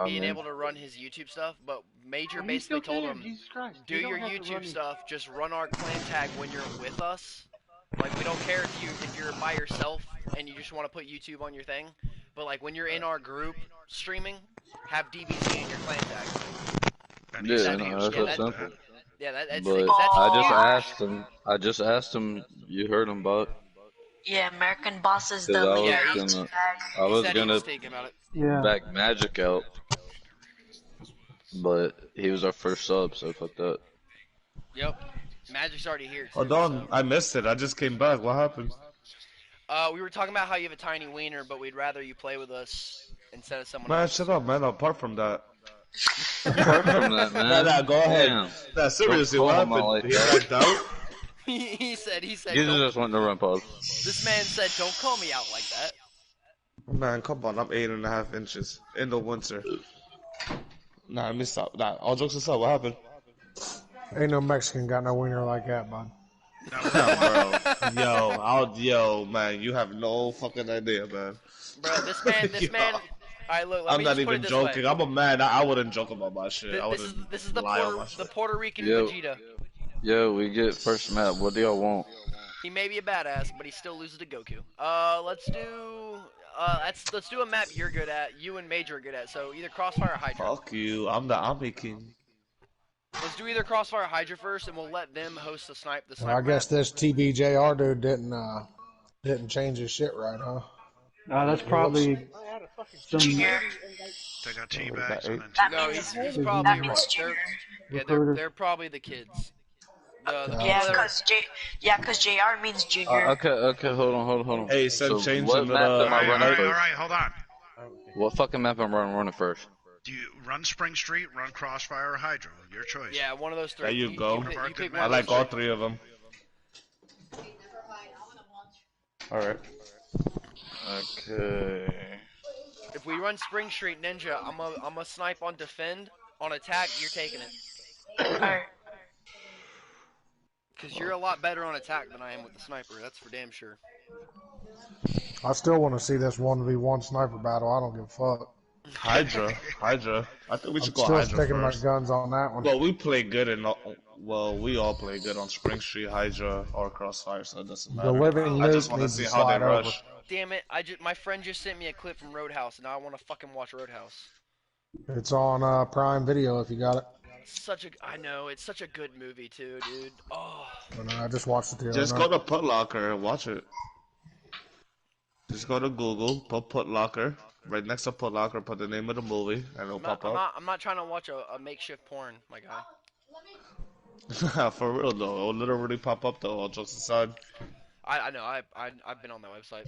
being able to run his YouTube stuff, but Major basically told him, Jesus Christ, do your YouTube stuff, just run our clan tag when you're with us. Like, we don't care if you're by yourself and you just want to put YouTube on your thing, but like when you're in our group streaming, have DBZ in your clan tag. Yeah, no, that's that simple. Yeah, that's but that's I just asked him. You heard him, but yeah, American Boss is because the I leader. was gonna back Magic out, but he was our first sub, so fuck that. Yep, Magic's already here. Too, Hold on, so. I missed it. I just came back. What happened? We were talking about how you have a tiny wiener, but we'd rather you play with us instead of someone Man, else. shut up, man. Apart from that. Apart from that, man. Nah, go ahead. Damn. Nah, seriously, what happened? Like he backed out? he said. You just went to run pause. This man said, "Don't call me out like that." Man, come on. I'm 8.5 inches in the winter. Nah, let me stop. Nah, all jokes aside, what happened? Ain't no Mexican got no wiener like that, bud. Nah, bro. Yo, man, you have no fucking idea, man. Bro, this man. Alright, look, let I'm me not just put even it this joking. way. I'm a man. I wouldn't joke about my shit. This is the Puerto Rican Vegeta. Yo, we get first map. What do y'all want? He may be a badass, but he still loses to Goku. Let's do a map you're good at, you and Major are good at. So either Crossfire or Hydra. Fuck you. I'm the Ami King. Let's do either Crossfire or Hydra first, and we'll let them host the snipe. Well, I guess this TBJR dude didn't change his shit right, huh? That's probably some. They got teabags and then No, he's probably right. They're probably the kids. Because JR means junior. Okay, hold on. Hey, send change what in map am I running first? Alright, hold on. What fucking map am I running first? Do you run Spring Street, run Crossfire, or Hydra? Your choice. Yeah, one of those three. There you go. You pick I like all three of them. Alright. Okay. If we run Spring Street Ninja, I'm a snipe on defend. On attack, you're taking it. Alright. Because you're a lot better on attack than I am with the sniper. That's for damn sure. I still want to see this 1v1 sniper battle. I don't give a fuck. Hydra. I think we should go still Hydra sticking first. my guns on that one. Well, we all play good on Spring Street, Hydra, or Crossfire, so it doesn't matter. The living I just nuke want to needs see to how they slide over. rush. Damn it! My friend just sent me a clip from Roadhouse, and now I want to fucking watch Roadhouse. It's on Prime Video if you got it. I know, it's such a good movie too, dude. Oh. I just watched it the other Just night. go to Put Locker and watch it. Just go to Google, put Locker. Right next to Put Locker, put the name of the movie, and it'll pop up. I'm not trying to watch a makeshift porn, my guy. For real though, it'll literally pop up though, all jokes aside. I know, I've been on that website.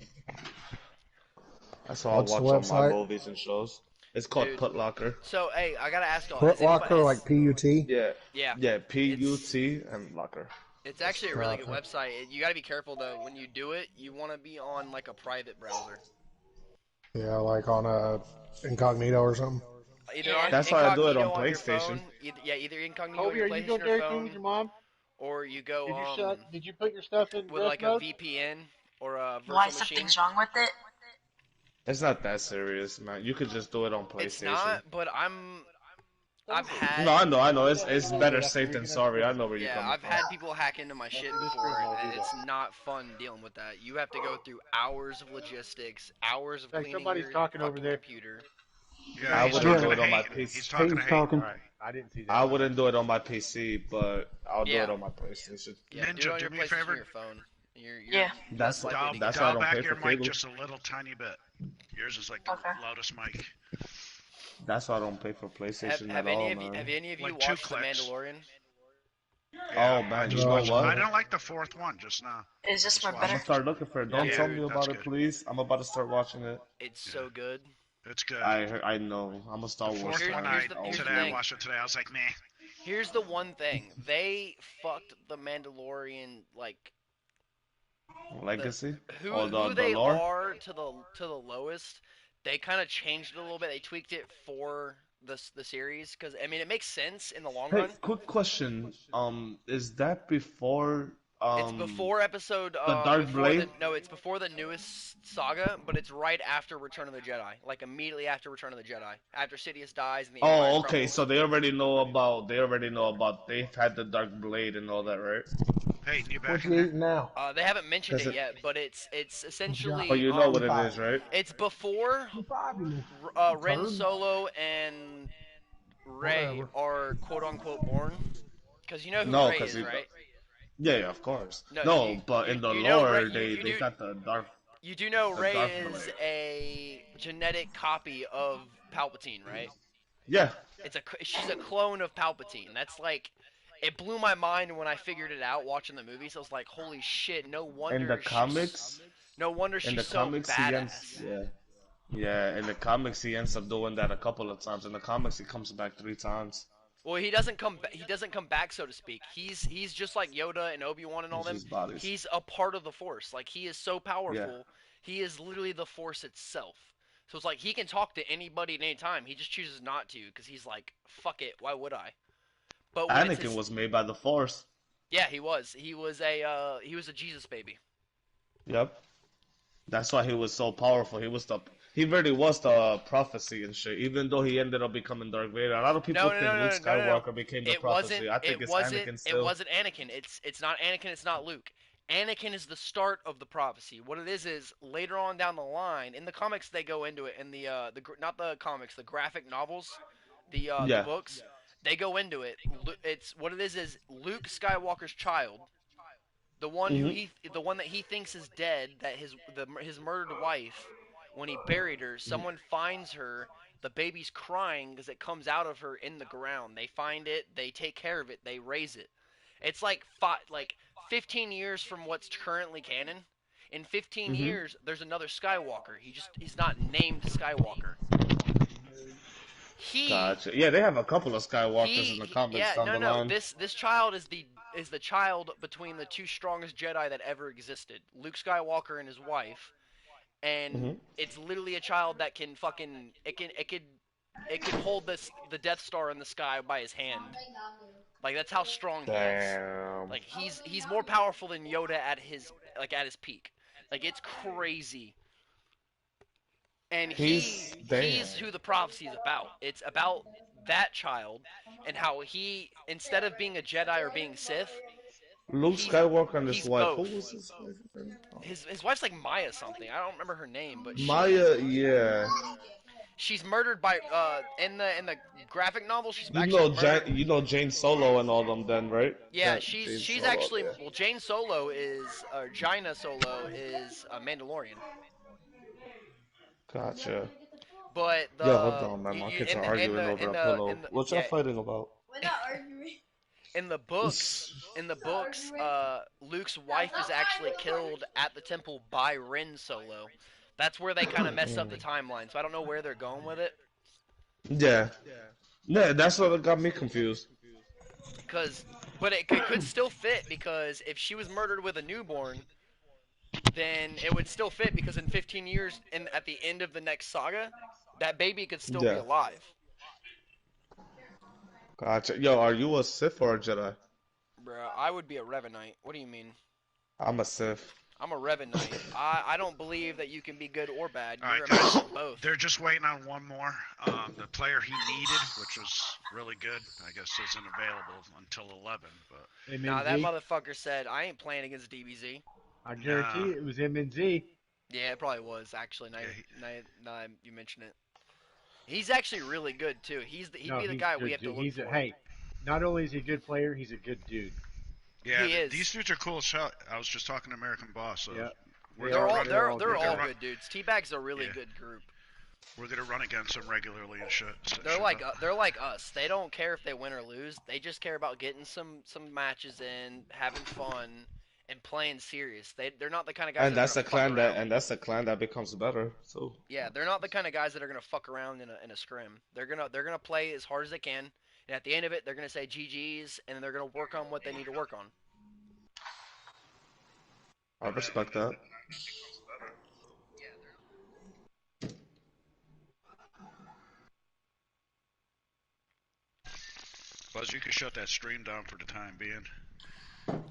That's how I watch all my movies and shows. It's called Put Locker. So, hey, I gotta ask y'all. Put Locker, like P-U-T? Yeah. Yeah, P-U-T and Locker. It's actually a really good website. You gotta be careful though, when you do it, you wanna be on like a private browser. Yeah, like on a incognito or something. That's why I do it on PlayStation. Either incognito on your PlayStation or phone, with your mom? or you go Did you put your stuff in with like a VPN or a virtual Why machine. something's wrong with it? It's not that serious, man. You could just do it on PlayStation. It's not, but I've had. No, I know. It's better safe than sorry. I know where you're coming from. I've had people hack into my shit before, and it's not fun dealing with that. You have to go through hours of logistics, hours of cleaning somebody's your talking over there. computer. Yeah, I wouldn't do it on my PC. He's talking to talking. hate. I didn't see that. I wouldn't do it on my PC, but I'll do it on my PlayStation. Yeah, Ninja, do me a favor. Your phone. Yeah. That's why I Dial don't back pay your for mic cable. just a little tiny bit. Yours is like the loudest mic. That's why I don't pay for PlayStation at all, man. Have any of you Like 2 watched The clicks. Mandalorian? Oh man, you know what? I don't like the 4th one just now. Is this more I'm better? gonna start looking for it. Don't tell me about it, please. I'm about to start watching it. It's so good. It's good. I know. I'm a Star Wars Fourth fan. one, here's the today thing. I watched it today. I was like, meh. Here's the one thing. They fucked The Mandalorian, like, Legacy? who the they lore? are to the lowest. They kind of changed it a little bit. They tweaked it for the series because I mean it makes sense in the long Hey, run. quick question. Is that before It's before episode. the Dark Blade. It's before the newest saga, but it's right after Return of the Jedi. Like immediately after Return of the Jedi, after Sidious dies and the Empire Oh, okay. crumbles. So they already know about. They already know about. They've had the Dark Blade and all that, right? Hey, you back What in you there? eating now? They haven't mentioned Does it it- yet, but it's essentially. But you know what it is, right? It's before Ren Turd. Solo and Rey Whatever. are quote unquote born. Because you know who No, Rey because is, right? yeah, of course. No, No, but in the you know lore, Rey- they got the Dark. You do know The Rey Dark is Blade. a genetic copy of Palpatine, right? Yeah. She's a clone of Palpatine. That's like, it blew my mind when I figured it out watching the movies. I was like, holy shit! No wonder. In the comics. No wonder she's In the so comics, badass. Yeah. In the comics, he ends up doing that a couple of times. In the comics, he comes back 3 times. Well, he doesn't come. He doesn't come back, so to speak. He's just like Yoda and Obi-Wan and all them. His bodies. He's a part of the Force. Like he is so powerful. Yeah. He is literally the Force itself. So it's like he can talk to anybody at any time. He just chooses not to because he's like, fuck it. Why would I? But when it's Anakin was made by the Force. Yeah, he was. He was a Jesus baby. Yep. That's why he was so powerful. He really was the prophecy and shit. Even though he ended up becoming Darth Vader, a lot of people think Luke Skywalker became the prophecy. I think it's Anakin still. It wasn't Anakin. It's not Anakin. It's not Luke. Anakin is the start of the prophecy. What it is later on down the line in the comics they go into it in the not the comics, the graphic novels, the books. They go into it. It's what it is Luke Skywalker's child, the one the one that he thinks is dead, that his murdered wife. When he buried her, someone finds her. The baby's crying because it comes out of her in the ground. They find it. They take care of it. They raise it. It's like 15 years from what's currently canon. In 15 years, there's another Skywalker. He's not named Skywalker. Gotcha. Yeah, they have a couple of Skywalkers in the comics down the line. This child is the child between the 2 strongest Jedi that ever existed, Luke Skywalker and his wife. And it's literally a child that can fucking it could hold the Death Star in the sky by his hand. Like that's how strong he is. Like he's more powerful than Yoda at his peak. Like it's crazy. And he's who the prophecy is about. It's about that child and how he, instead of being a Jedi or being Sith, Luke Skywalker and his wife. both. Who was his wife? His wife's like Maya something. I don't remember her name, but Maya, yeah. She's murdered by in the graphic novel. She's You know Jane Solo and all them then, right? Yeah, she's actually well. Jane Solo is Jaina Solo is a Mandalorian. Gotcha. But Yo, hold on, man. My kids are arguing over a pillow. What y'all fighting about? We're not arguing. In the books, Luke's wife is actually killed at the temple by Ren Solo. That's where they kind of messed up the timeline. So I don't know where they're going with it. Yeah, that's what got me confused. But it could still fit because if she was murdered with a newborn, then it would still fit because in 15 years, at the end of the next saga, that baby could still be alive. Gotcha. Yo, are you a Sith or a Jedi? Bro, I would be a Revanite. What do you mean? I'm a Sith. I'm a Revanite. I don't believe that you can be good or bad. All right, You're a guys. mix of both. They're just waiting on one more. The player he needed, which was really good, I guess isn't available until 11. But Nah, that motherfucker said, I ain't playing against DBZ. I guarantee it was MNZ. Yeah, it probably was, actually. Now you mention it. He's actually really good, too. He'd be the guy we have to look for. Hey, not only is he a good player, he's a good dude. yeah, He is. these dudes are cool as hell. I was just talking to American Boss, so Yeah. They're all good. good dudes. Teabag's a really good group. we're gonna run against them regularly and shit. They're like us. They don't care if they win or lose. They just care about getting some matches in, having fun, and playing serious. They're not the kind of guys. And that's the clan that becomes better. So yeah, they're not the kind of guys that are gonna fuck around in a scrim. They're gonna play as hard as they can, and at the end of it, they're gonna say GGs, and they're gonna work on what they need to work on. I respect that. Buzz, you can shut that stream down for the time being.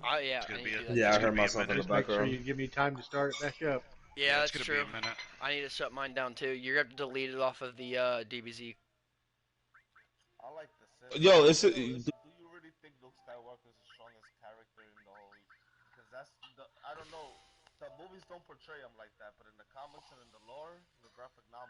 Oh yeah, It's gonna I be need to a, do that. Yeah, I it's heard gonna be a myself in the minute. Just make sure background. you give me time to start it back up. Yeah, it's that's gonna true. be a minute. I need to shut mine down too. You're gonna have to delete it off of the DBZ. I like the Sith. Yo, is it? Do you really think Luke Skywalker is the strongest character in the whole? Because that's the. I don't know. The movies don't portray him like that, but in the comics and in the lore, the graphic novels.